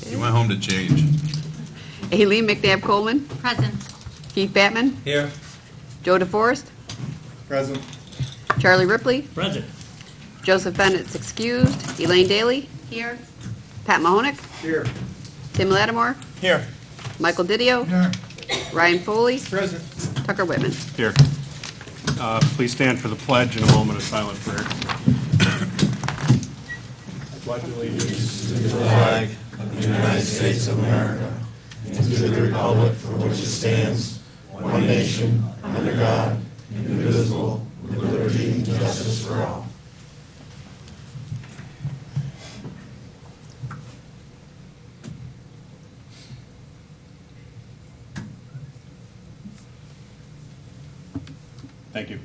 You went home to change. Aileen McNabb Coleman, Present. Keith Batman, Here. Joe DeForest, Present. Charlie Ripley, Present. Joseph Bennett's excused, Elaine Daly, Here. Pat Mahonick, Here. Tim Lattimore, Here. Michael Didio, Ryan Foley, Present. Tucker Whitman. Here. Please stand for the pledge and a moment of silent prayer. I pledge allegiance to the flag of the United States of America and to the republic for which it stands, one nation, under God, indivisible, with liberty and justice for all. Thank you.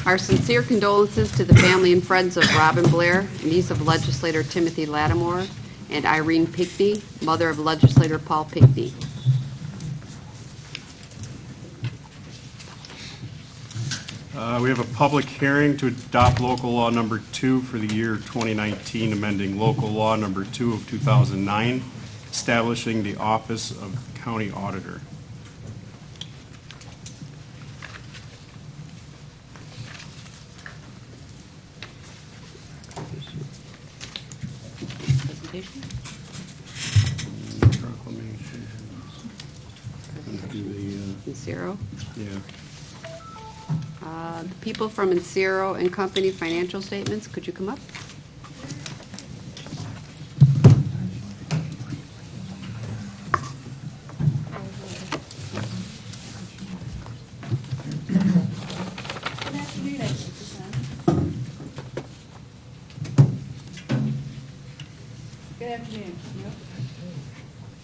Our sincere condolences to the family and friends of Robin Blair, niece of legislator Timothy Lattimore, and Irene Pinkney, mother of legislator Paul Pinkney. We have a public hearing to adopt local law number 2 for the year 2019, amending local law number 2 of 2009, establishing the office of county auditor. Presentation? Proclamations. Encero. Yeah. The people from Encero and Company financial statements, could you come up? Good afternoon,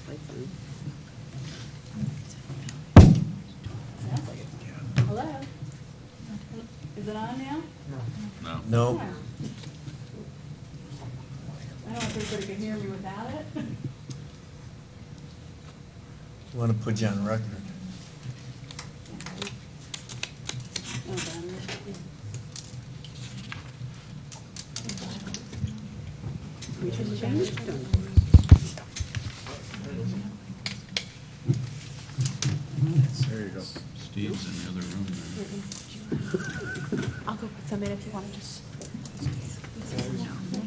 Good afternoon. Sounds like it. Hello? Is it on now? No. No. I don't know if everybody can hear me without it. Want to put you on record. There you go. Steve's in the other room there. I'll go put some in if you want to just.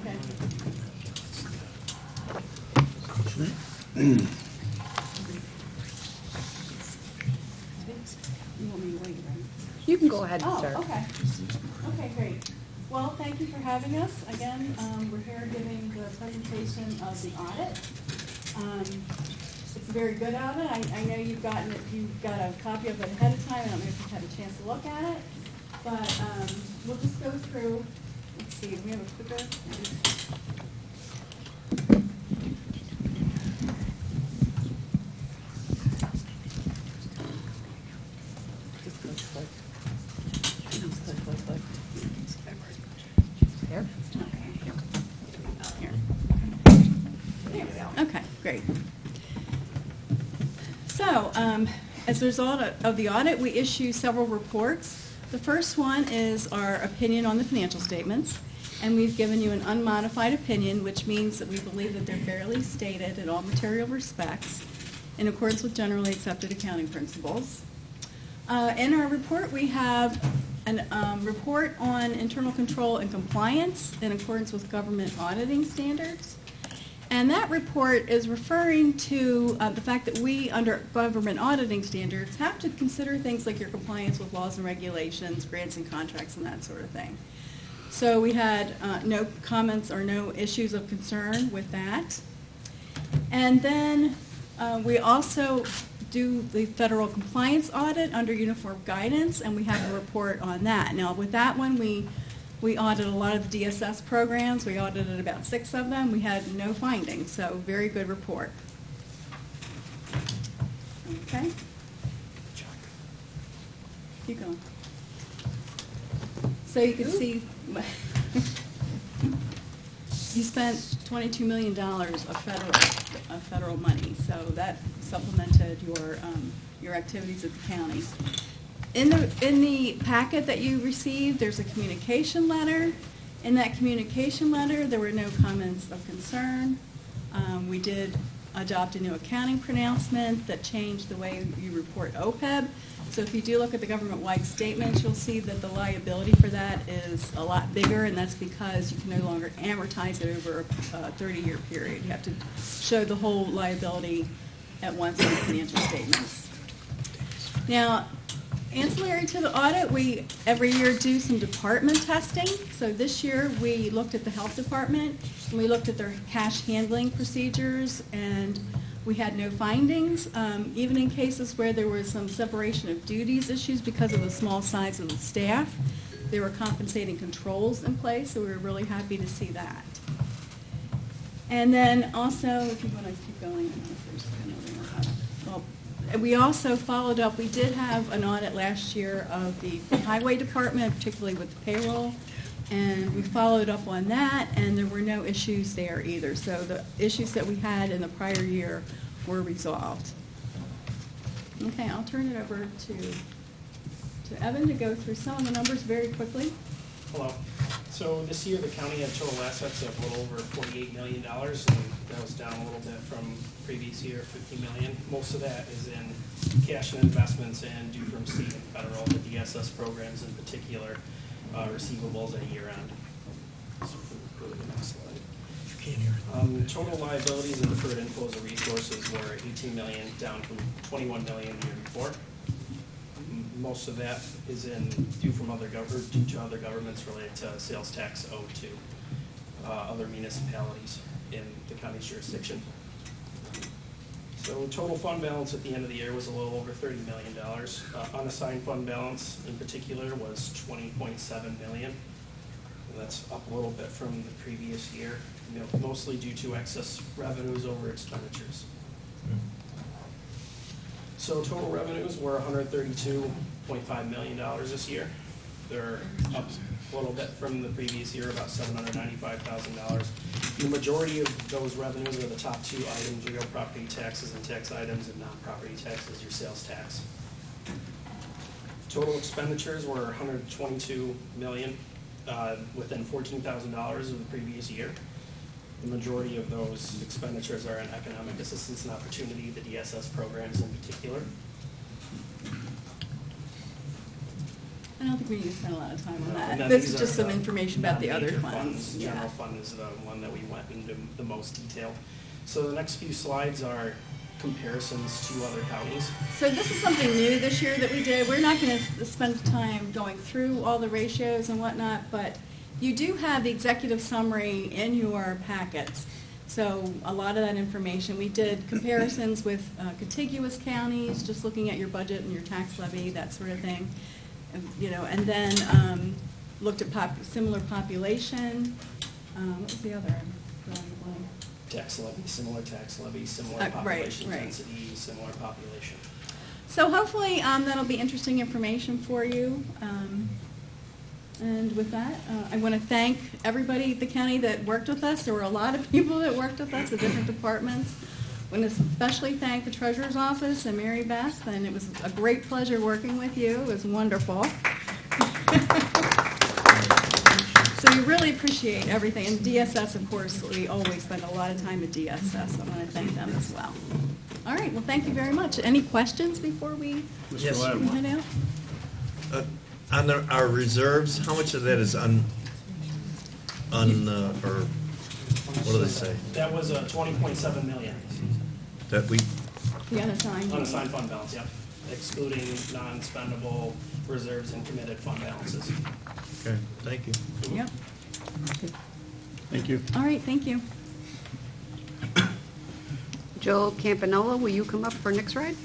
Okay. You want me to wait, right? You can go ahead and Oh, start. okay. Okay, great. Well, thank you for having us. Again, we're here giving the presentation of the audit. It's a very good audit. I know you've got a copy of it ahead of time. I don't know if you've had a chance to look at it. But we'll just go through, let's see, do we have a clicker? Here? Okay, great. So, as a result of the audit, we issue several reports. The first one is our opinion on the financial statements, and we've given you an unmodified opinion, which means that we believe that they're fairly stated in all material respects in accordance with generally accepted accounting principles. In our report, we have a report on internal control and compliance in accordance with government auditing standards. And that report is referring to the fact that we, under government auditing standards, have to consider things like your compliance with laws and regulations, grants and contracts, and that sort of thing. So we had no comments or no issues of concern with that. And then we also do the federal compliance audit under uniform guidance, and we have a report on that. Now, with that one, we audited a lot of the DSS programs. We audited about 6 of them. We had no findings, so very good report. Okay. Keep going. So you can see, you spent $22 million of federal money, so that supplemented your activities at the county. In the packet that you received, there's a communication letter. In that communication letter, there were no comments of concern. We did adopt a new accounting pronouncement that changed the way you report OPEB. So if you do look at the government-wide statements, you'll see that the liability for that is a lot bigger, and that's because you can no longer amortize it over a 30-year period. You have to show the whole liability at once in the financial statements. Now, ancillary to the audit, we every year do some department testing. So this year we looked at the health department and we looked at their cash handling procedures, and we had no findings, even in cases where there was some separation of duties issues because of the small size of the staff. There were compensating controls in place, so we were really happy to see that. And then also, if you want to keep going, I don't know if there's another one. Well, we also followed up. We did have an audit last year of the highway department, particularly with the payroll, and we followed up on that, and there were no issues there either. So the issues that we had in the prior year were resolved. Okay, I'll turn it over to Evan to go through some of the numbers very quickly. Hello. So this year, the county had total assets of a little over $48 million, and that was down a little bit from previous year, $50 million. Most of that is in cash and investments and due from state and federal, the DSS programs in particular, receivables at year end. So go to the next slide. Total liabilities and deferred inflows of resources were $18 million, down from $21 million the year before. Most of that is due to other governments related to sales tax owed to other municipalities in the county's jurisdiction. So total fund balance at the end of the year was a little over $30 million. Unassigned fund balance in particular was $20.7 million. And that's up a little bit from the previous year, mostly due to excess revenues over expenditures. So total revenues were $132.5 million this year. They're up a little bit from the previous year, about $795,000. The majority of those revenues are the top two items: real property taxes and tax items, and non-property taxes, your sales tax. Total expenditures were $122 million, within $14,000 of the previous year. The majority of those expenditures are in economic assistance and opportunity, the DSS programs in particular. I don't think we need to spend a lot of time on And that. then This these is are just some information about the other non-major funds. Yeah. General fund is the one that we went into the most detail. So the next few slides are comparisons to other counties. So this is something new this year that we did. We're not going to spend time going through all the ratios and whatnot, but you do have the executive summary in your packets. So a lot of that information. We did comparisons with contiguous counties, just looking at your budget and your tax levy, that sort of thing. And then looked at similar population. What was the other? Tax levy, similar Right, population right. density, similar population. So hopefully that'll be interesting information for you. And with that, I want to thank everybody at the county that worked with us. There were a lot of people that worked with us at different departments. I want to especially thank the Treasurer's Office and Mary Beth, and it was a great pleasure working with you. It was wonderful. So we really appreciate everything. And DSS, of course, we always spend a lot of time at DSS, so I want to thank them as well. All right, well, thank you very much. Any questions before we Mr. Lattimore. head out? On our reserves, how much of that is or what do they say? That was $20.7 million. That we, The unassigned. Unassigned fund balance, yep. Excluding non-spendable reserves and committed fund balances. okay, thank you. Yep. Thank you. All right, thank you. Joel Campanola, will you come up for Nick's ride?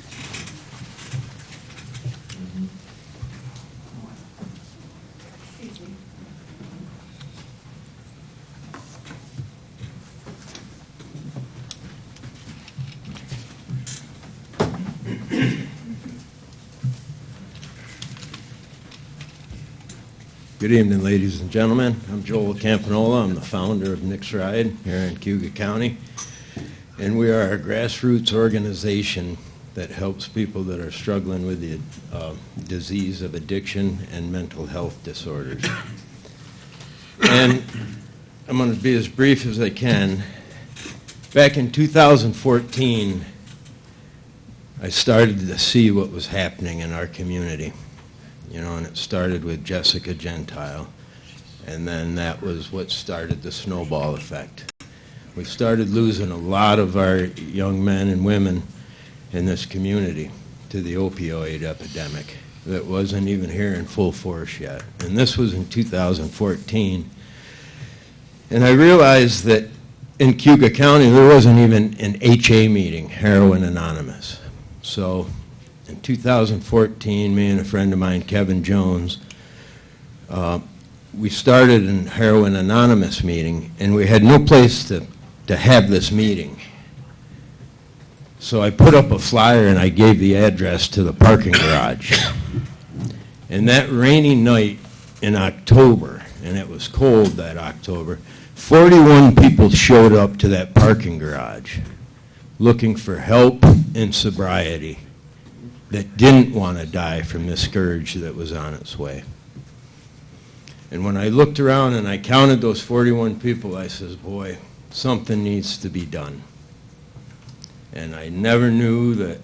Good evening, ladies and gentlemen. I'm Joel Campanola. I'm the founder of Nick's Ride here in Cayuga County. And we are a grassroots organization that helps people that are struggling with the disease of addiction and mental health disorders. And I'm going to be as brief as I can. Back in 2014, I started to see what was happening in our community, and it started with Jessica Gentile, and then that was what started the snowball effect. We started losing a lot of our young men and women in this community to the opioid epidemic that wasn't even here in full force yet. And this was in 2014. And I realized that in Cayuga County there wasn't even an HA meeting, Heroin Anonymous. So in 2014, me and a friend of mine, Kevin Jones, we started a Heroin Anonymous meeting, and we had no place to have this meeting. So I put up a flyer and I gave the address to the parking garage. And that rainy night in October, and it was cold that October, 41 people showed up to that parking garage looking for help and sobriety that didn't want to die from the scourge that was on its way. And when I looked around and I counted those 41 people, I says, boy, something needs to be done. And I never knew that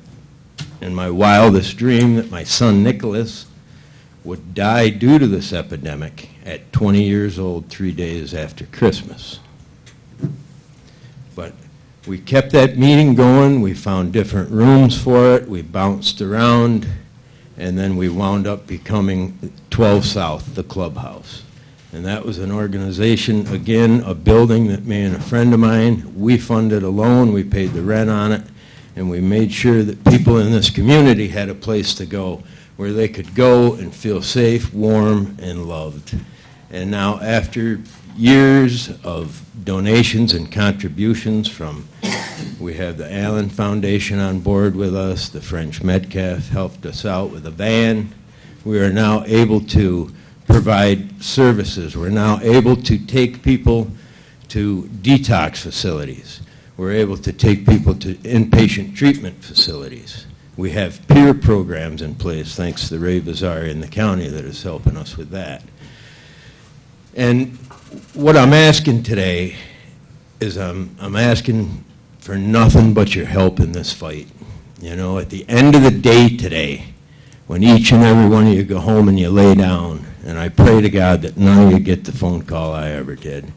in my wildest dream that my son Nicholas would die due to this epidemic at 20 years old, 3 days after Christmas. But we kept that meeting going. We found different rooms for it. We bounced around, and then we wound up becoming 12 South, the clubhouse. And that was an organization, again, a building that me and a friend of mine, we funded alone. We paid the rent on it, and we made sure that people in this community had a place to go where they could go and feel safe, warm, and loved. And now, after years of donations and contributions from, we have the Allen Foundation on board with us, the French Medcalf helped us out with a van. We are now able to provide services. We're now able to take people to detox facilities. We're able to take people to inpatient treatment facilities. We have peer programs in place, thanks to Ray Bazari in the county that is helping us with that. And what I'm asking today is I'm asking for nothing but your help in this fight. At the end of the day today, when each and every one of you go home and you lay down, and I pray to God that none of you get the phone call I ever did,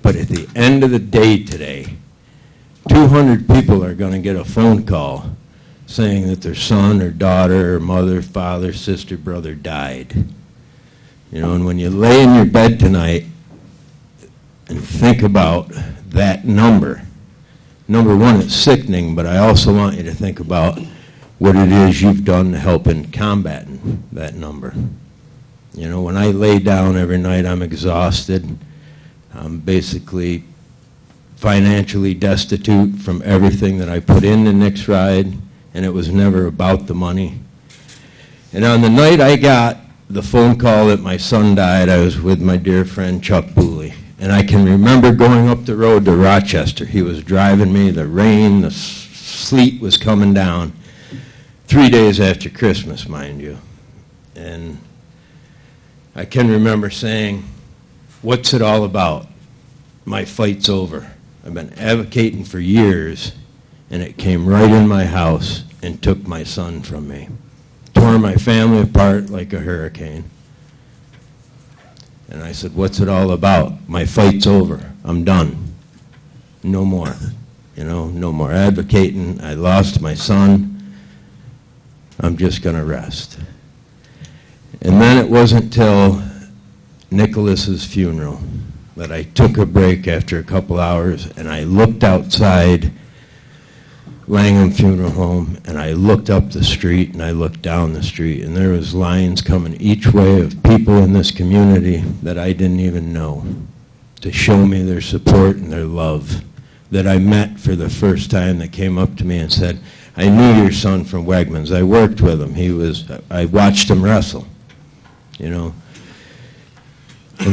but at the end of the day today, 200 people are going to get a phone call saying that their son or daughter or mother, father, sister, brother died. And when you lay in your bed tonight and think about that number one, it's sickening, but I also want you to think about what it is you've done to help in combating that number. When I lay down every night, I'm exhausted. I'm basically financially destitute from everything that I put into Nick's ride, and it was never about the money. And on the night I got the phone call that my son died, I was with my dear friend Chuck Booley. And I can remember going up the road to Rochester. He was driving me. The rain, the sleet was coming down. 3 days after Christmas, mind you. And I can remember saying, what's it all about? My fight's over. I've been advocating for years, and it came right in my house and took my son from me. Tore my family apart like a hurricane. And I said, what's it all about? My fight's over. I'm done. No more. No more advocating. I lost my son. I'm just going to rest. And then it wasn't till Nicholas's funeral that I took a break after a couple hours, and I looked outside Langham Funeral Home, and I looked up the street, and I looked down the street, and there was lines coming each way of people in this community that I didn't even know to show me their support and their love, that I met for the first time, that came up to me and said, I knew your son from Wegmans. I worked with him. I watched him wrestle, And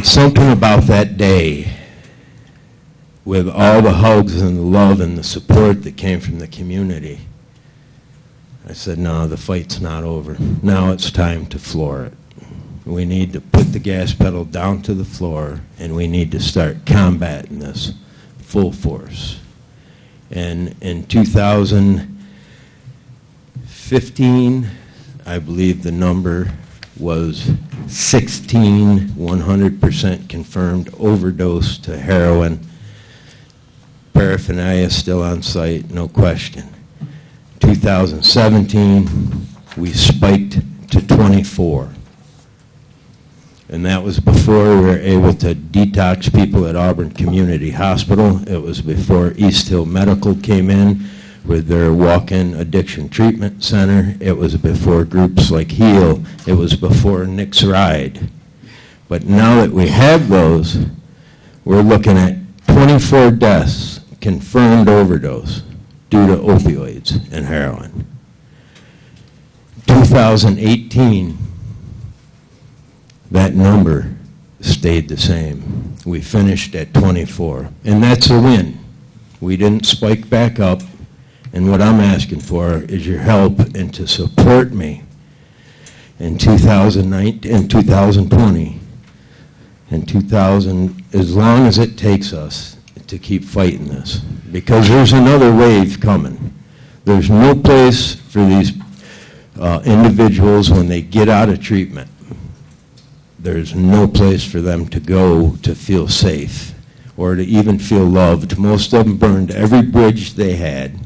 something about that day, with all the hugs and the love and the support that came from the community, I said, no, the fight's not over. Now it's time to floor it. We need to put the gas pedal down to the floor, and we need to start combating this full force. And in 2015, I believe the number was 16 100% confirmed overdose to heroin. Paraphernalia still on site, no question. 2017, we spiked to 24. And that was before we were able to detox people at Auburn Community Hospital. It was before East Hill Medical came in with their walk-in addiction treatment center. It was before groups like HEAL. It was before Nick's Ride. But now that we have those, we're looking at 24 deaths, confirmed overdose due to opioids and heroin. 2018, that number stayed the same. We finished at 24, and that's a win. We didn't spike back up, and what I'm asking for is your help and to support me in 2019, in 2020, and 2000, as long as it takes us to keep fighting this, because there's another wave coming. There's no place for these individuals when they get out of treatment. There's no place for them to go to feel safe or to even feel loved. Most of them burned every bridge they had.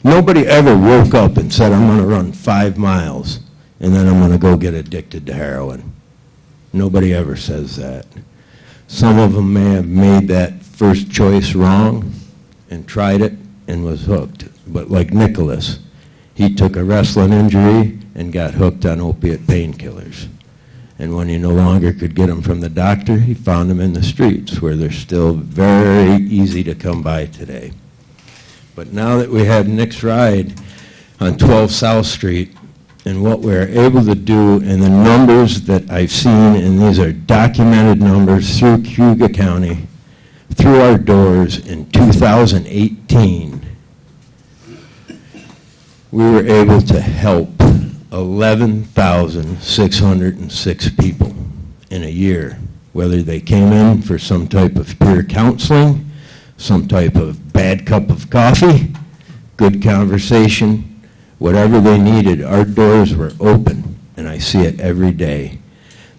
Nobody ever woke up and said, I'm going to run 5 miles and then I'm going to go get addicted to heroin. Nobody ever says that. Some of them may have made that first choice wrong and tried it and was hooked. But like Nicholas, he took a wrestling injury and got hooked on opiate painkillers. And when he no longer could get them from the doctor, he found them in the streets, where they're still very easy to come by today. But now that we have Nick's Ride on 12 South Street, and what we're able to do, and the numbers that I've seen, and these are documented numbers through Cayuga County, through our doors in 2018, we were able to help 11,606 people in a year, whether they came in for some type of peer counseling, some type of bad cup of coffee, good conversation, whatever they needed. Our doors were open, and I see it every day.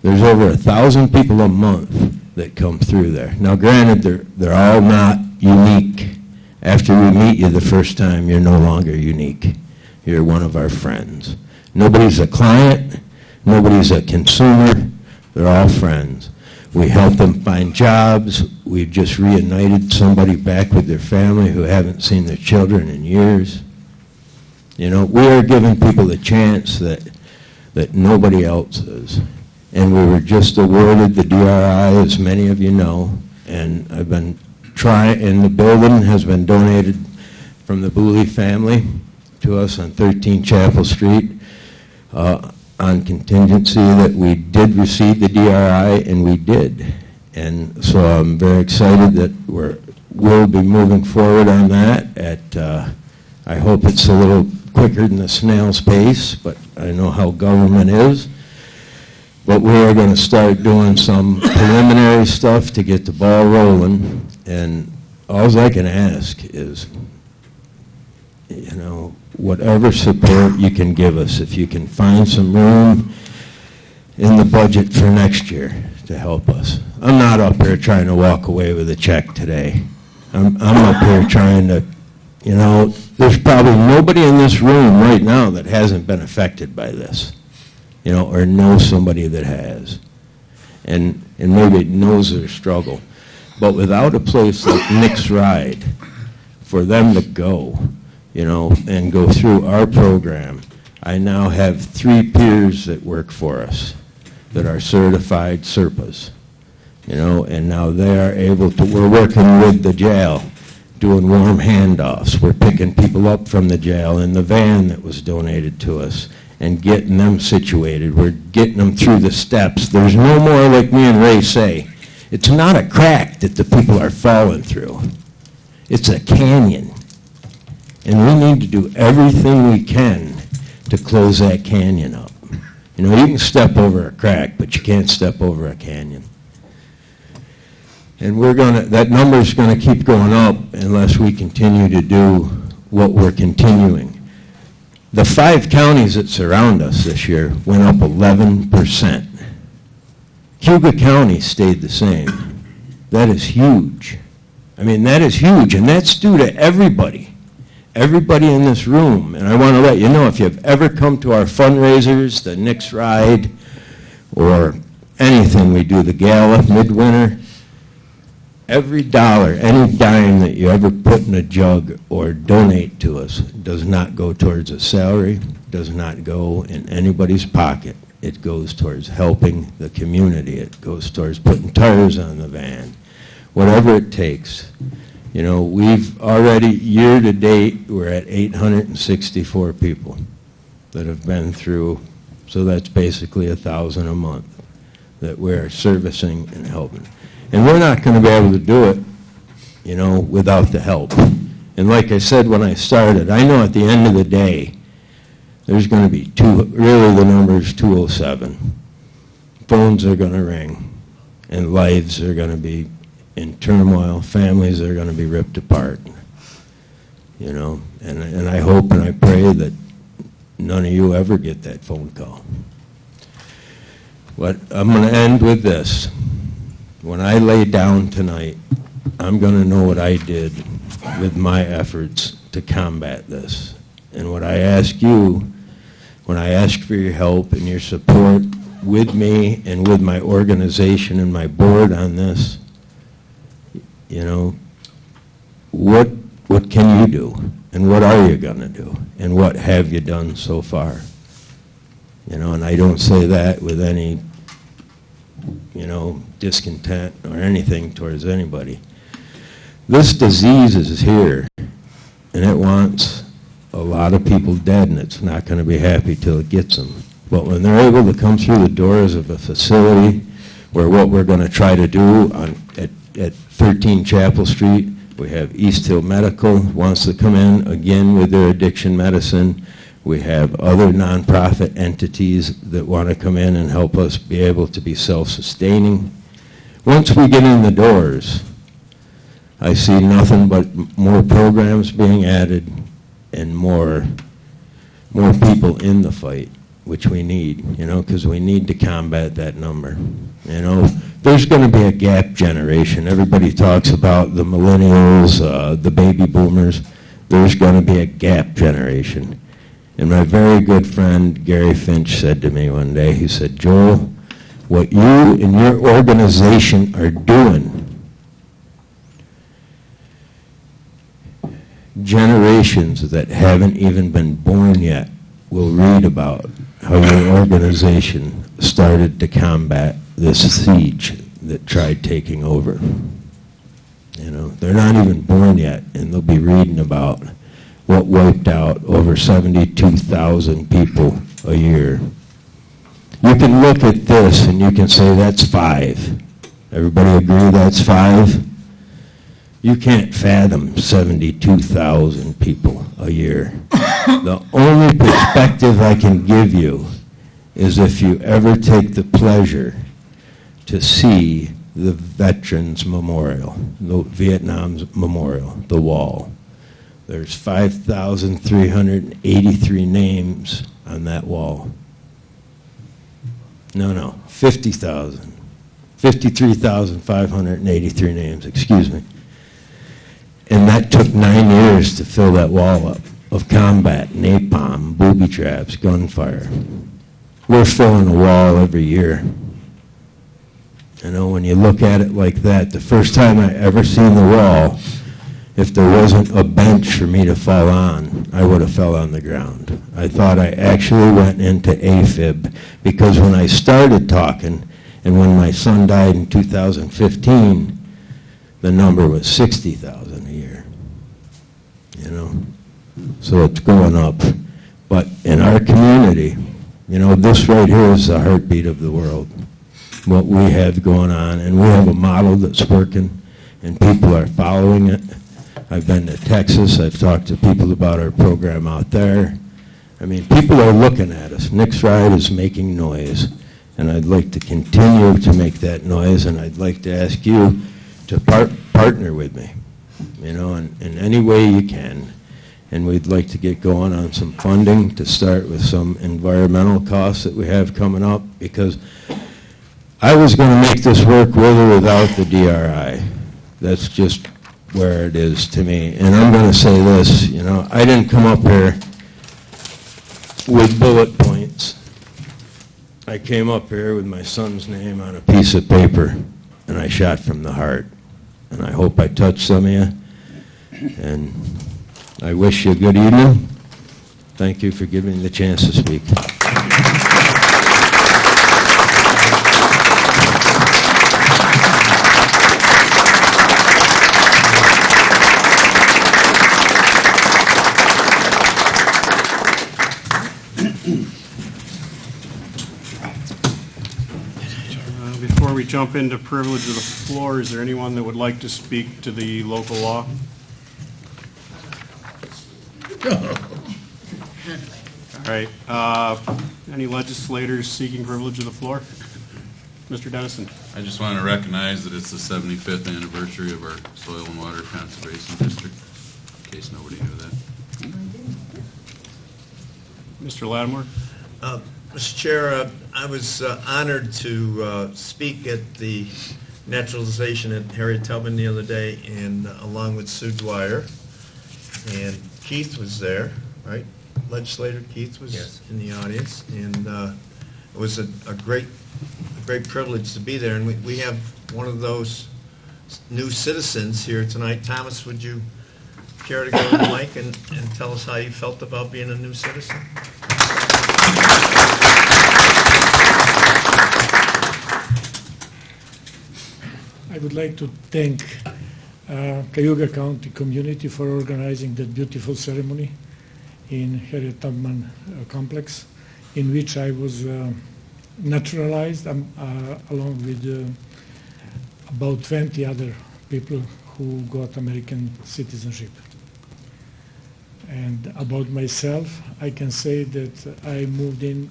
There's over 1,000 people a month that come through there. Now, granted, they're all not unique. After we meet you the first time, you're no longer unique. You're one of our friends. Nobody's a client, nobody's a consumer, they're all friends. We help them find jobs. We've just reunited somebody back with their family who haven't seen their children in years. You know, we are giving people a chance that nobody else is. And we were just awarded the DRI, as many of you know, and I've been trying, and the building has been donated from the Booley family to us on 13 Chapel Street. On contingency that we did receive the DRI, and we did. And so I'm very excited that we'll be moving forward on that. I hope it's a little quicker than the snail's pace, but I know how government is. But we are going to start doing some preliminary stuff to get the ball rolling, and all I can ask is, you know, whatever support you can give us, if you can find some room in the budget for next year to help us. I'm not up here trying to walk away with a check today. I'm up here trying to, you know, there's probably nobody in this room right now that hasn't been affected by this, you know, or knows somebody that has, and maybe knows their struggle. But without a place like Nick's Ride for them to go, you know, and go through our program. I now have 3 peers that work for us that are certified SERPAs, you know, and now they are able to, we're working with the jail, doing warm handoffs. We're picking people up from the jail in the van that was donated to us and getting them situated. We're getting them through the steps. There's no more, like me and Ray say, it's not a crack that the people are falling through. It's a canyon. And we need to do everything we can to close that canyon up. You know, you can step over a crack, but you can't step over a canyon. And that number's gonna keep going up unless we continue to do what we're continuing. The 5 counties that surround us this year went up 11%. Cayuga County stayed the same. That is huge. I mean, that is huge, and that's due to everybody in this room. And I want to let you know, if you've ever come to our fundraisers, the Knicks Ride, or anything we do, the gala, midwinter, every dollar, any dime that you ever put in a jug or donate to us does not go towards a salary, does not go in anybody's pocket. It goes towards helping the community. It goes towards putting tires on the van, whatever it takes. You know, we've already, year to date, we're at 864 people that have been through, so that's basically 1,000 a month that we're servicing and helping. And we're not going to be able to do it, you know, without the help. And like I said when I started, I know at the end of the day, there's going to be really the number is 207. Phones are going to ring, and lives are going to be in turmoil. Families are going to be ripped apart, you know. And I hope and I pray that none of you ever get that phone call. But I'm going to end with this. When I lay down tonight, I'm going to know what I did with my efforts to combat this. And what I ask you, when I ask for your help and your support with me and with my organization and my board on this, you know, what can you do? And what are you going to do? And what have you done so far? You know, and I don't say that with any, you know, discontent or anything towards anybody. This disease is here, and it wants a lot of people dead, and it's not going to be happy till it gets them. But when they're able to come through the doors of a facility where what we're going to try to do at 13 Chapel Street, we have East Hill Medical wants to come in again with their addiction medicine. We have other nonprofit entities that want to come in and help us be able to be self-sustaining. Once we get in the doors, I see nothing but more programs being added and more people in the fight, which we need, you know, because we need to combat that number. You know, there's going to be a gap generation. Everybody talks about the millennials, the baby boomers. There's going to be a gap generation. And my very good friend Gary Finch said to me one day, he said, Joel, what you and your organization are doing, generations that haven't even been born yet will read about how your organization started to combat this siege that tried taking over. You know, they're not even born yet, and they'll be reading about what wiped out over 72,000 people a year. You can look at this and you can say that's 5. Everybody agree that's 5? You can't fathom 72,000 people a year. The only perspective I can give you is if you ever take the pleasure to see the Veterans Memorial, the Vietnam's Memorial, the wall. There's 5,383 names on that wall. No, 50,000. 53,583 names, excuse me. And that took 9 years to fill that wall up of combat, napalm, booby traps, gunfire. We're filling a wall every year. You know, when you look at it like that, the first time I ever seen the wall, if there wasn't a bench for me to fall on, I would have fell on the ground. I thought I actually went into AFib, because when I started talking, and when my son died in 2015, the number was 60,000 a year. You know, so it's going up. But in our community, you know, this right here is the heartbeat of the world, what we have going on, and we have a model that's working, and people are following it. I've been to Texas. I've talked to people about our program out there. I mean, people are looking at us. Nick's Ride is making noise, and I'd like to continue to make that noise, and I'd like to ask you to partner with me, you know, in any way you can. And we'd like to get going on some funding to start with some environmental costs that we have coming up, because I was going to make this work with or without the DRI. That's just where it is to me. And I'm going to say this, you know, I didn't come up here with bullet points. I came up here with my son's name on a piece of paper, and I shot from the heart. And I hope I touched some of you. And I wish you a good evening. Thank you for giving me the chance to speak. Before we jump into privilege of the floor, is there anyone that would like to speak to the local law? All right. Any legislators seeking privilege of the floor? Mr. Dennison. I just want to recognize that it's the 75th anniversary of our Soil and Water Conservation District, in case nobody knew that. Mr. Lattimore. Mr. Chair, I was honored to speak at the naturalization at Harriet Tubman the other day, and along with Sue Dwyer, and Keith was there, right? Legislator Keith was in the audience, and it was a great privilege to be there. And we have one of those new citizens here tonight. Thomas, would you care to go to the mic and tell us how you felt about being a new citizen? I would like to thank Cayuga County community for organizing that beautiful ceremony in Harriet Tubman complex, in which I was naturalized along with about 20 other people who got American citizenship. And about myself, I can say that I moved in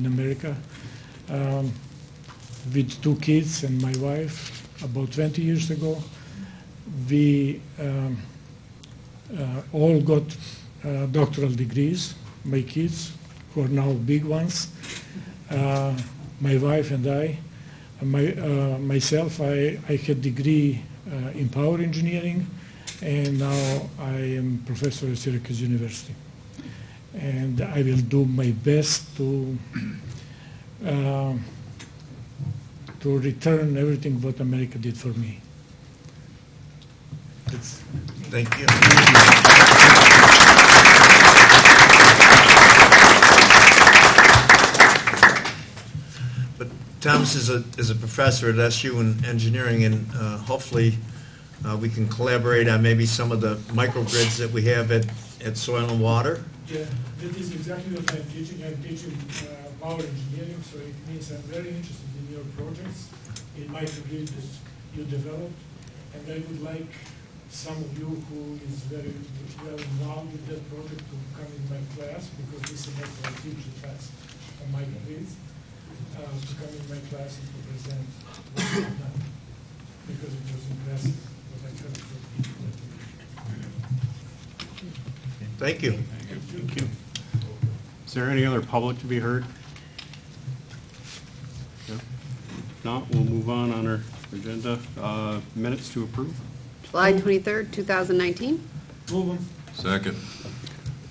America with 2 kids and my wife about 20 years ago. We all got doctoral degrees, my kids, who are now big ones. My wife and I, myself, I had degree in power engineering, and now I am professor at Syracuse University. And I will do my best to return everything what America did for me. Thank you. But Thomas is a professor at SU in engineering, and hopefully we can collaborate on maybe some of the microgrids that we have at Soil and Water. Yeah, that is exactly what I'm teaching. I'm teaching power engineering, so it means I'm very interested in your projects, in microgrid that you developed, and I would like some of you who is very well involved with that project to come in my class, because this semester I teach a class on microgrids, to come in my class and to present what I've done, because it was impressive what I heard from people. Thank you. Thank you. Is there any other public to be heard? No? If not, we'll move on our agenda. Minutes to approve. July 23rd, 2019. Move them. Second.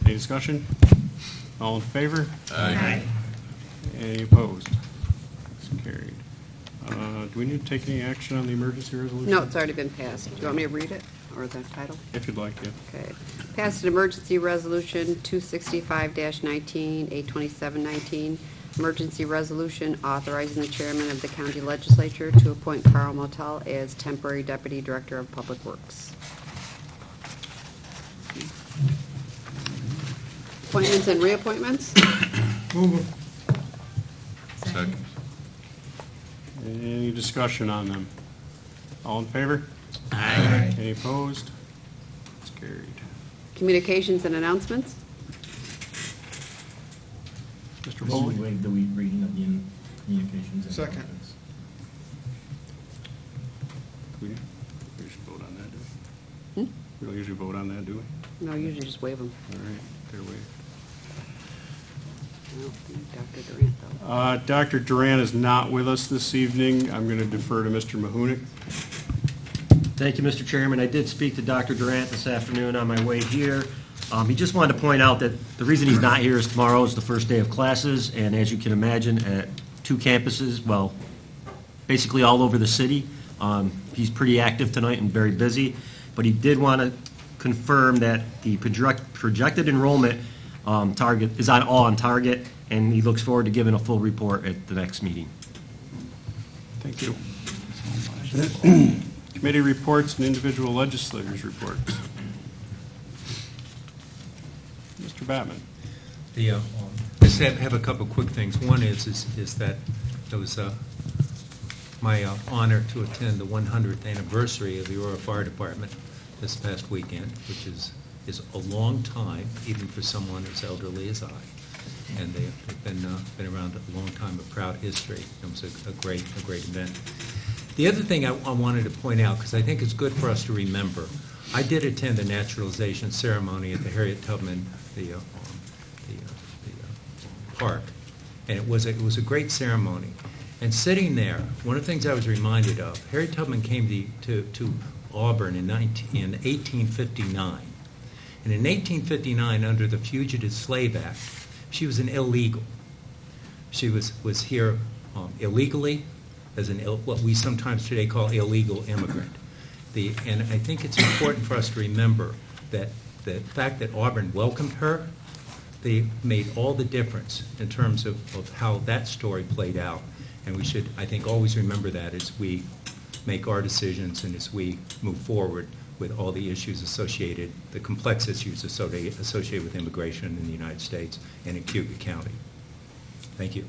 Any discussion? All in favor? Aye. Any opposed? It's carried. Do we need to take any action on the emergency resolution? No, it's already been passed. Do you want me to read it, or the title? If you'd like to. Okay. Passed an emergency resolution 265-19, 827-19. Emergency resolution authorizing the chairman of the county legislature to appoint Carl Motel as temporary deputy director of public works. Appointments and reappointments. Move them. Second. Any discussion on them? All in favor? Aye. Any opposed? It's carried. Communications and announcements. Mr. Move Foley? we waive the reading of the communications. and Second. documents. We should vote on that, do we? We don't usually vote on that, do we? No, usually just waive them. All right, they're waived. Dr. Durant, though. Dr. Duran is not with us this evening. I'm going to defer to Mr. Mahunik. Thank you, Mr. Chairman. I did speak to Dr. Durant this afternoon on my way here. He just wanted to point out that the reason he's not here is tomorrow is the first day of classes, and as you can imagine, at 2 campuses, well, basically all over the city. He's pretty active tonight and very busy, but he did want to confirm that the projected enrollment target is on target, and he looks forward to giving a full report at the next meeting. Thank you. Committee reports and individual legislators' reports. Mr. Batman. Just have a couple of quick things. One is that it was my honor to attend the 100th anniversary of the Aurora Fire Department this past weekend, which is a long time, even for someone as elderly as I. And they've been around a long time, a proud history. It was a great event. The other thing I wanted to point out, because I think it's good for us to remember, I did attend the naturalization ceremony at the Harriet Tubman park, and it was a great ceremony. And sitting there, one of the things I was reminded of, Harriet Tubman came to Auburn in 1859. And in 1859, under the Fugitive Slave Act, she was an illegal. She was here illegally as what we sometimes today call illegal immigrant. And I think it's important for us to remember that the fact that Auburn welcomed her, they made all the difference in terms of how that story played out. And we should, I think, always remember that as we make our decisions and as we move forward with all the issues associated, the complex issues associated with immigration in the United States and in Cayuga County. Thank you.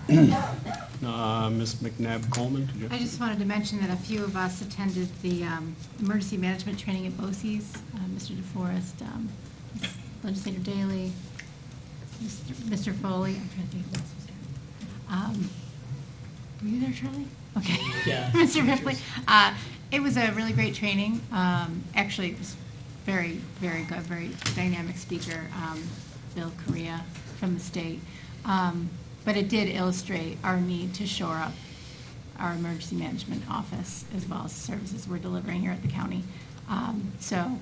Ms. McNabb-Coleman, did you? I just wanted to mention that a few of us attended the emergency management training at BOCES. Mr. DeForest, Legislator Daley, Mr. Foley. I'm trying to think who else was there. Were you there, Charlie? Okay. Yeah. Mr. Ripley. It was a really great training. Actually, it was very, very good, very dynamic speaker, Bill Correa from the state. But it did illustrate our need to shore up our emergency management office as well as the services we're delivering here at the county. So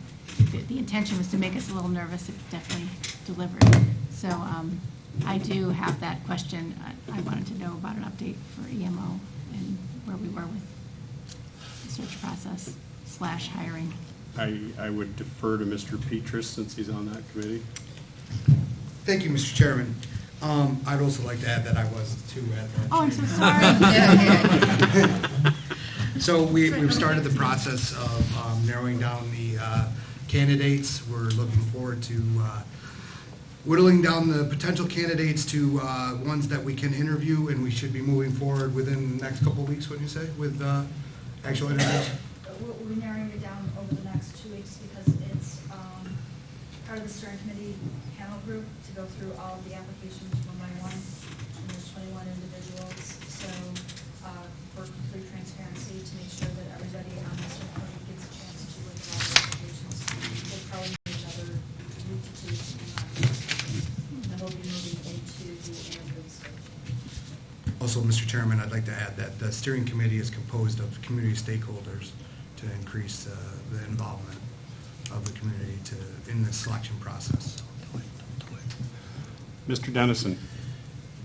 the intention was to make us a little nervous. It definitely delivered. So I do have that question. I wanted to know about an update for EMO and where we were with the search process / hiring. I would defer to Mr. Petrus since he's on that committee. Thank you, Mr. Chairman. I'd also like to add that I was too at that. Oh, I'm so training. sorry. So we've started the process of narrowing down the candidates. We're looking forward to whittling down the potential candidates to ones that we can interview, and we should be moving forward within the next couple of weeks, wouldn't you say, with actual interviews? We'll be narrowing it down over the next 2 weeks because it's part of the steering committee panel group to go through all of the applications one by one, and there's 21 individuals. So for complete transparency, to make sure that everybody on the steering committee gets a chance to look at all the applications, we'll probably need another week to 2 weeks. Then we'll be moving into the interview stage. Also, Mr. Chairman, I'd like to add that the steering committee is composed of community stakeholders to increase the involvement of the community in the selection process. Mr. Dennison.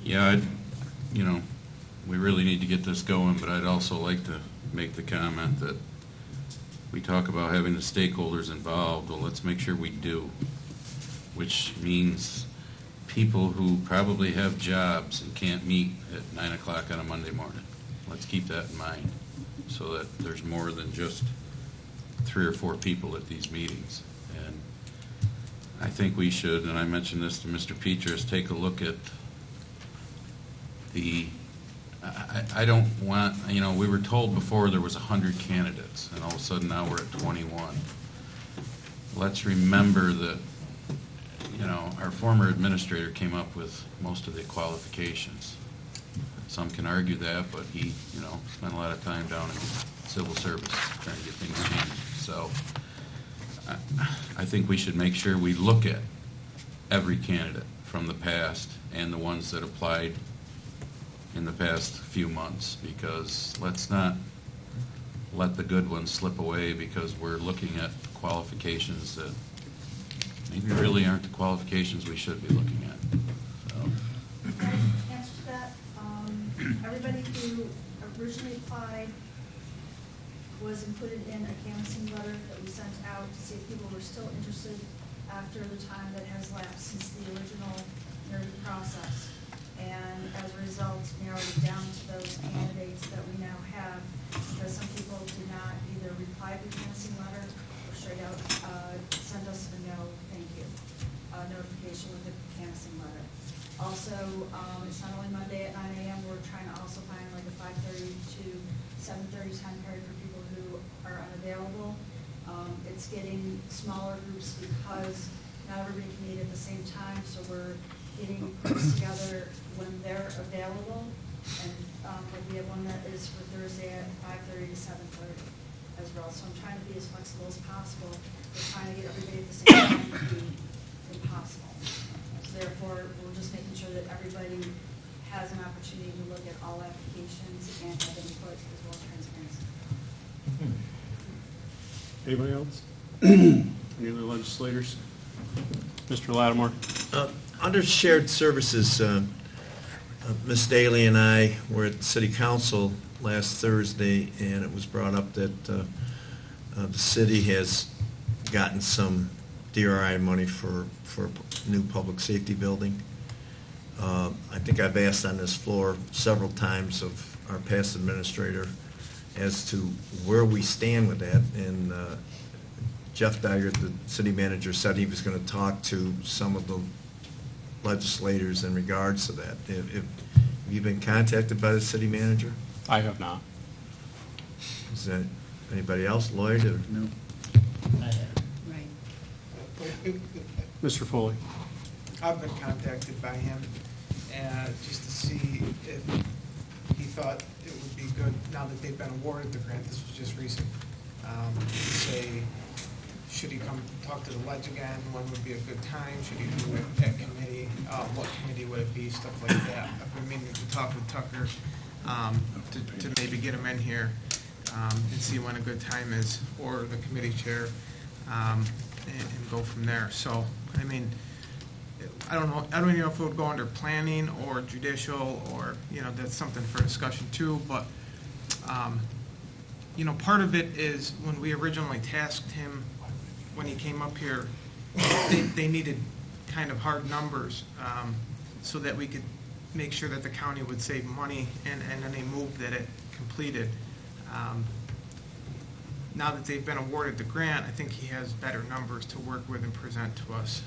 Yeah, we really need to get this going, but I'd also like to make the comment that we talk about having the stakeholders involved. Well, let's make sure we do, which means people who probably have jobs and can't meet at 9 o'clock on a Monday morning. Let's keep that in mind so that there's more than just 3 or 4 people at these meetings. And I think we should, and I mentioned this to Mr. Petrus, take a look at I don't want, we were told before there was 100 candidates, and all of a sudden now we're at 21. Let's remember that, you know, our former administrator came up with most of the qualifications. Some can argue that, but he, you know, spent a lot of time down in civil service trying to get things changed. So I think we should make sure we look at every candidate from the past and the ones that applied in the past few months, because let's not let the good ones slip away because we're looking at qualifications that maybe really aren't the qualifications we should be looking at. So. Answer to that, everybody who originally applied was included in a canvassing letter that we sent out to see if people were still interested after the time that has lapsed since the original interview process. And as a result, narrowed it down to those candidates that we now have, because some people did not either reply to the canvassing letter or straight out send us a no, thank you, notification with the canvassing letter. Also, it's not only Monday at 9 a.m., we're trying to also find like a 5:30 to 7:30 time period for people who are unavailable. It's getting smaller groups because not everybody can meet at the same time, so we're getting groups together when they're available. And like we have one that is for Thursday at 5:30 to 7:30 as well. So I'm trying to be as flexible as possible. We're trying to get everybody at the same time to be impossible. So therefore, we're just making sure that everybody has an opportunity to look at all applications and have input as well as transparency. Anybody else? Any other legislators? Mr. Lattimore? Under shared services, Ms. Daly and I were at the City Council last Thursday, and it was brought up that the city has gotten some DRI money for a new public safety building. I think I've asked on this floor several times of our past administrator as to where we stand with that, and Jeff Dyer, the city manager, said he was going to talk to some of the legislators in regards to that. Have you been contacted by the city manager? I have not. Is that anybody else, Lloyd? Or? No. Right. Mr. Foley? I've been contacted by him just to see if he thought it would be good, now that they've been awarded the grant, this was just recent, to say, should he come talk to the ledge again? When would be a good time? Should he do it at committee? What committee would it be? Stuff like that. I've been meaning to talk with Tucker to maybe get him in here and see when a good time is, or the committee chair, and go from there. So, I mean, I don't know if it would go under planning or judicial, or, you know, that's something for discussion too, but, you know, part of it is when we originally tasked him, when he came up here, they needed kind of hard numbers so that we could make sure that the county would save money and any move that it completed. Now that they've been awarded the grant, I think he has better numbers to work with and present to us.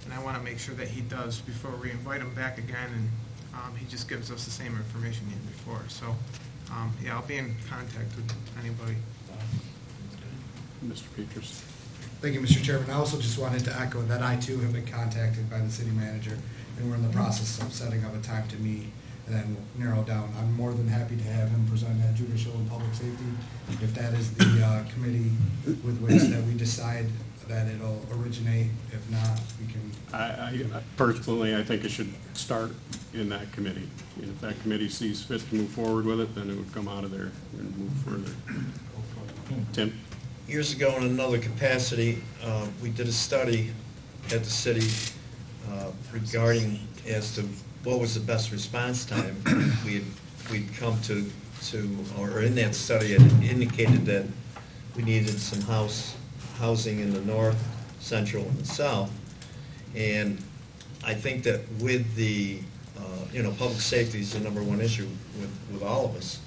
And I want to make sure that he does before we invite him back again, and he just gives us the same information he did before. So, yeah, I'll be in contact with anybody. Mr. Peters? Thank you, Mr. Chairman. I also just wanted to echo that I too have been contacted by the city manager, and we're in the process of setting up a time to meet and then narrow down. I'm more than happy to have him present at judicial and public safety, if that is the committee with which that we decide that it'll originate. If not, we can. I personally, I think it should start in that committee. And if that committee sees fit to move forward with it, then it would come out of there and move further. Tim? Years ago, in another capacity, we did a study at the city regarding as to what was the best response time. We'd come to, or in that study, it indicated that we needed some housing in the north, central, and south. And I think that with the, public safety is the number one issue with all of us.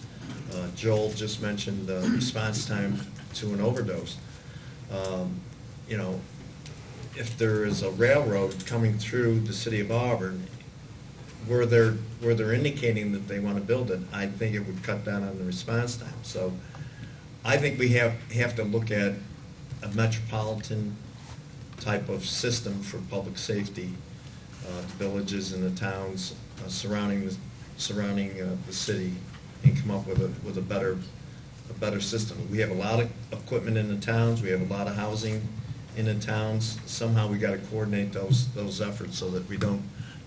Joel just mentioned the response time to an overdose. If there is a railroad coming through the city of Auburn, where they're indicating that they want to build it, I think it would cut down on the response time. So I think we have to look at a metropolitan type of system for public safety, the villages and the towns surrounding the city, and come up with a better system. We have a lot of equipment in the towns. We have a lot of housing in the towns. Somehow we got to coordinate those efforts so that we don't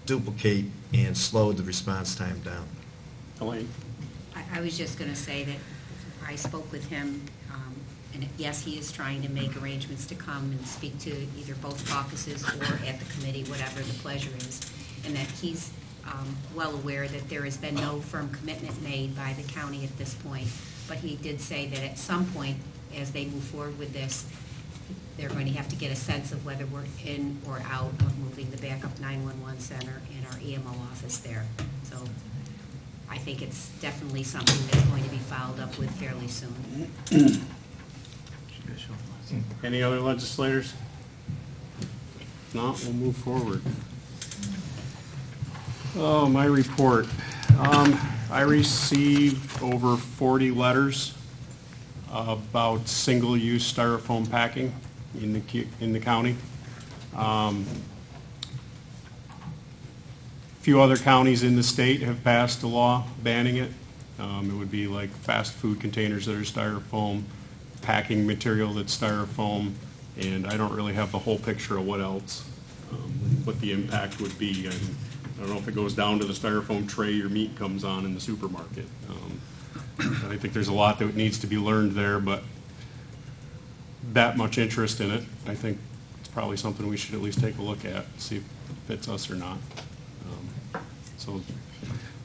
duplicate and slow the response time down. Elaine? I was just going to say that I spoke with him, and yes, he is trying to make arrangements to come and speak to either both caucuses or at the committee, whatever the pleasure is, and that he's well aware that there has been no firm commitment made by the county at this point. But he did say that at some point, as they move forward with this, they're going to have to get a sense of whether we're in or out of moving the backup 911 center and our EMO office there. So I think it's definitely something that's going to be followed up with fairly soon. Any other legislators? If not, we'll move forward. Oh, my report. I received over 40 letters about single-use styrofoam packing in the county. A few other counties in the state have passed a law banning it. It would be like fast food containers that are styrofoam, packing material that's styrofoam, and I don't really have the whole picture of what else, what the impact would be. I don't know if it goes down to the styrofoam tray your meat comes on in the supermarket. I think there's a lot that needs to be learned there, but that much interest in it, I think it's probably something we should at least take a look at, see if it fits us or not. So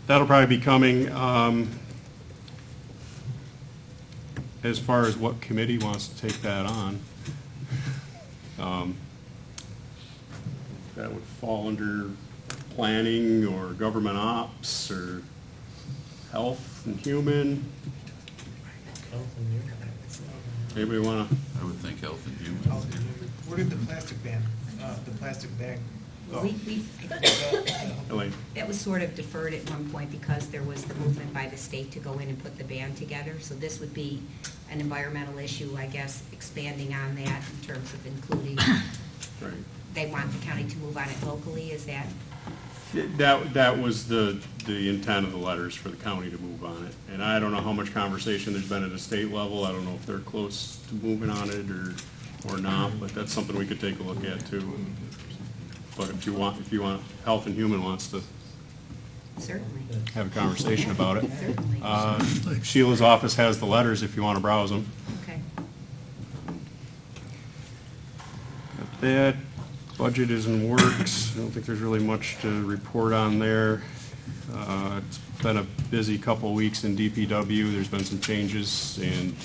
that'll probably be coming. As far as what committee wants to take that on, that would fall under planning or government ops or health and human. Anybody want to? I would think health and human. Where did the plastic ban, the plastic bag go? Elaine? That was sort of deferred at one point because there was the movement by the state to go in and put the ban together. So this would be an environmental issue, I guess, expanding on that in terms of including, Right. they want the county to move on it locally, is that? That was the intent of the letters, for the county to move on it. And I don't know how much conversation there's been at a state level. I don't know if they're close to moving on it or not, but that's something we could take a look at too. But if you want, Health and Human wants to Certainly. have a conversation about it. Certainly. Sheila's office has the letters if you want to browse them. Okay. That budget is in works. I don't think there's really much to report on there. It's been a busy couple of weeks in DPW. There's been some changes and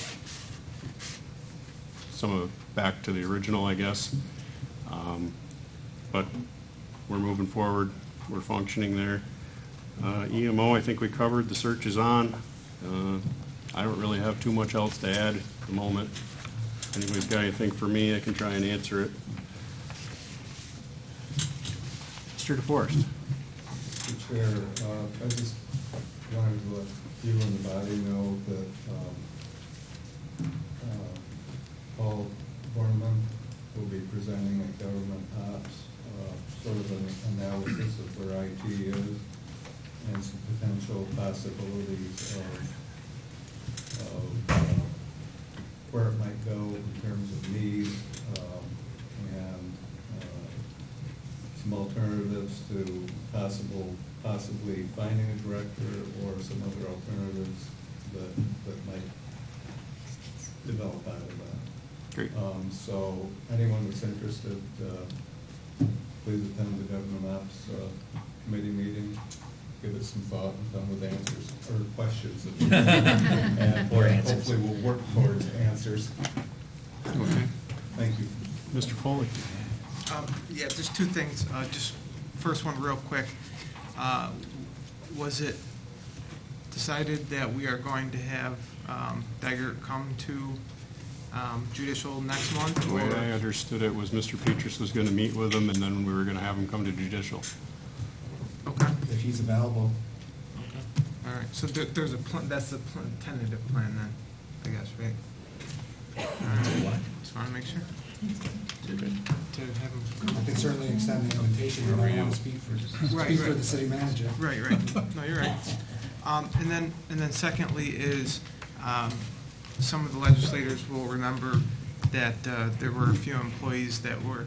some of it back to the original, I guess. But we're moving forward. We're functioning there. EMO, I think we covered. The search is on. I don't really have too much else to add at the moment. If anybody's got anything for me, I can try and answer it. Mr. DeForest. Mr. Chair, I just wanted to let you and the body know that Paul Borneman will be presenting at Government Ops, sort of an analysis of where IT is and some potential possibilities of where it might go in terms of need, and some alternatives to possibly finding a director or some other alternatives that might develop out of that. Great. So anyone that's interested, please attend the Government Ops Committee meeting, give it some thought and come with answers, or questions. And hopefully we'll work towards answers. Okay. Thank you. Mr. Foley. Yeah, just two things. Just first one real quick. Was it decided that we are going to have Daggert come to judicial next month? The way I understood it was Mr. Petrus was going to meet with him, and then we were going to have him come to judicial. Okay. If he's available. Okay. All right. So there's a plan. That's the tentative plan then, I guess, right? All right. Just want to make sure. to have him come. I can certainly extend the invitation, but I don't want to speak for the city manager. Right. No, you're right. And then secondly is, some of the legislators will remember that there were a few employees that were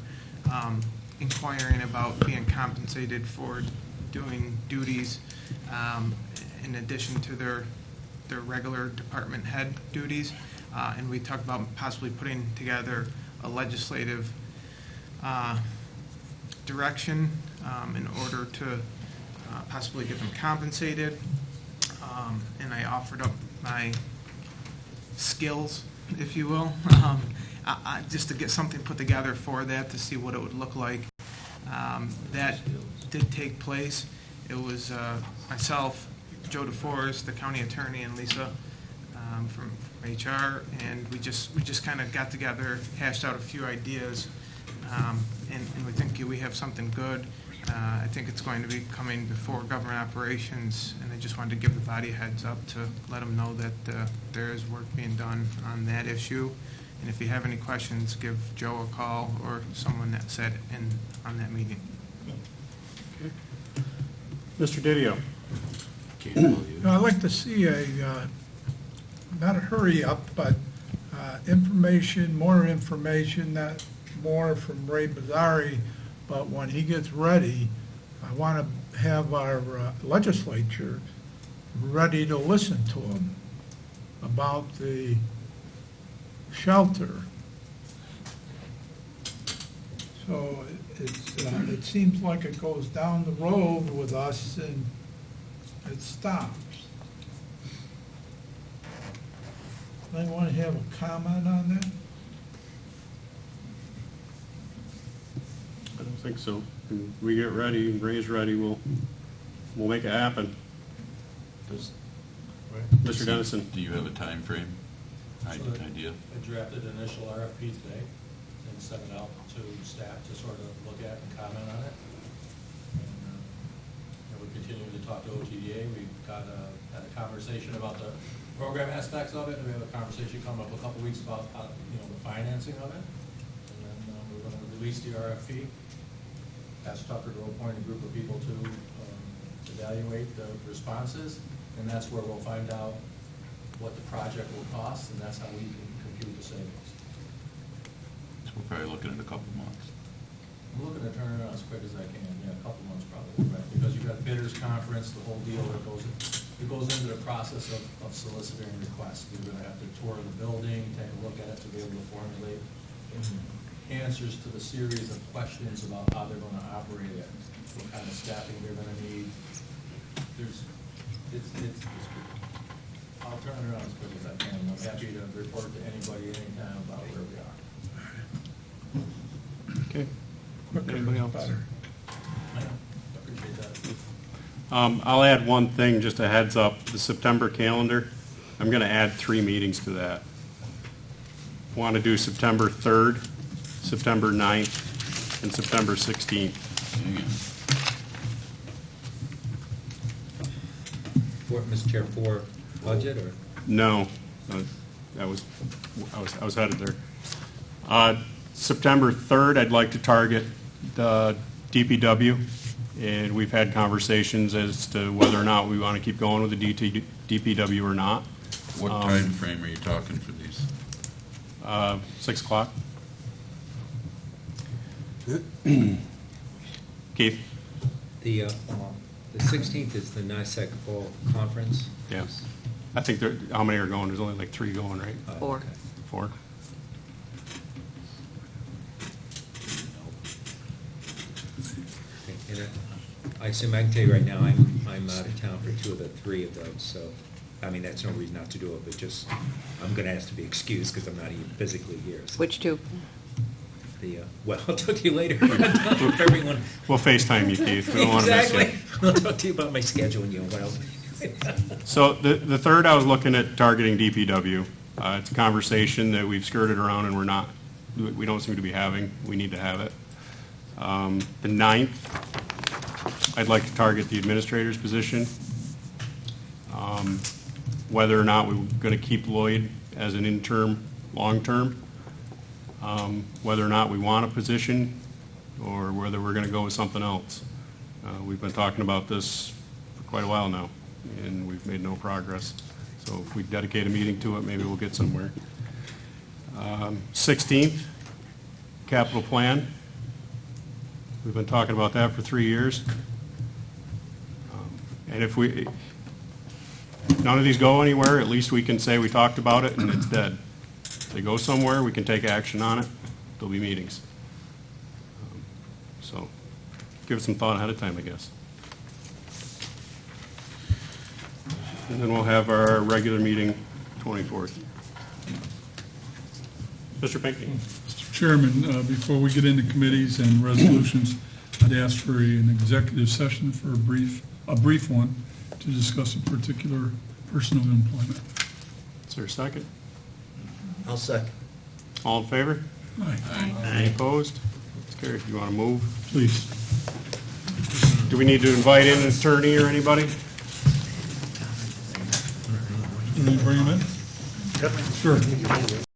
inquiring about being compensated for doing duties in addition to their regular department head duties. And we talked about possibly putting together a legislative direction in order to possibly get them compensated. And I offered up my skills, if you will, just to get something put together for that, to see what it would look like. That did take place. It was myself, Joe DeForest, the county attorney, and Lisa from HR, and we just kind of got together, hashed out a few ideas, and we think we have something good. I think it's going to be coming before government operations, and I just wanted to give the body a heads up to let them know that there is work being done on that issue. And if you have any questions, give Joe a call or someone that sat in on that meeting. Okay. Mr. Didio. I'd like to see not a hurry up, but more information, not more from Ray Bazzari, but when he gets ready, I want to have our legislature ready to listen to him about the shelter. So it seems like it goes down the road with us and it stops. Anyone have a comment on that? I don't think so. When we get ready, Ray's ready, we'll make it happen. Mr. Dennison. Do you have a time frame? Idea? I drafted an initial RFP today and sent it out to staff to sort of look at and comment on it. And we're continuing to talk to OTDA. We've had a conversation about the program aspects of it, and we have a conversation coming up a couple weeks about the financing of it. And then we're going to release the RFP. Ask Tucker to appoint a group of people to evaluate the responses, and that's where we'll find out what the project will cost, and that's how we can compute the savings. So we're probably looking at a couple months. I'm looking to turn it around as quick as I can, a couple months probably, right? Because you've got bidders conference, the whole deal that goes into the process of soliciting requests. You're gonna have to tour the building, take a look at it to be able to formulate answers to the series of questions about how they're gonna operate it, what kind of staffing they're gonna need. I'll turn it around as quick as I can. I'm happy to report to anybody anytime about where we are. Okay. Quicker Anybody is else? better. I appreciate that. I'll add one thing, just a heads up, the September calendar. I'm going to add 3 meetings to that. Want to do September 3rd, September 9th, and September 16th. For, Mr. Chair, for budget or? No, I was headed there. September 3rd, I'd like to target the DPW, and we've had conversations as to whether or not we want to keep going with the DPW or not. What time frame are you talking for these? 6 o'clock. Keith? The 16th is the NISAC Fall Conference. Yes. I think how many are going? There's only like 3 going, right? 4. Okay. 4. And I assume I can tell you right now, I'm out of town for 2 of the 3 of those, so, I mean, that's no reason not to do it, but just, I'm going to ask to be excused because I'm not even physically here. So Which 2? Well, I'll talk to you later. If everyone. We'll FaceTime you, Keith. We don't want to miss you. Exactly. I'll talk to you about my schedule and what else. So the third, I was looking at targeting DPW. It's a conversation that we've skirted around and we don't seem to be having. We need to have it. The 9th, I'd like to target the administrator's position. Whether or not we're going to keep Lloyd as an interim, long-term. whether or not we want a position or whether we're going to go with something else. We've been talking about this for quite a while now, and we've made no progress. So if we dedicate a meeting to it, maybe we'll get somewhere. 16th, capital plan. We've been talking about that for 3 years. And if none of these go anywhere, at least we can say we talked about it and it's dead. If they go somewhere, we can take action on it. There'll be meetings. So give it some thought ahead of time, I guess. And then we'll have our regular meeting 24th. Mr. Pinckney. Mr. Chairman, before we get into committees and resolutions, I'd ask for an executive session for a brief one to discuss a particular person of employment. Is there a second? I'll second. All in favor? Aye. Any opposed? It's carried. You want to move? Please. Do we need to invite in an attorney or anybody? Can we bring him in? Yep. Sure.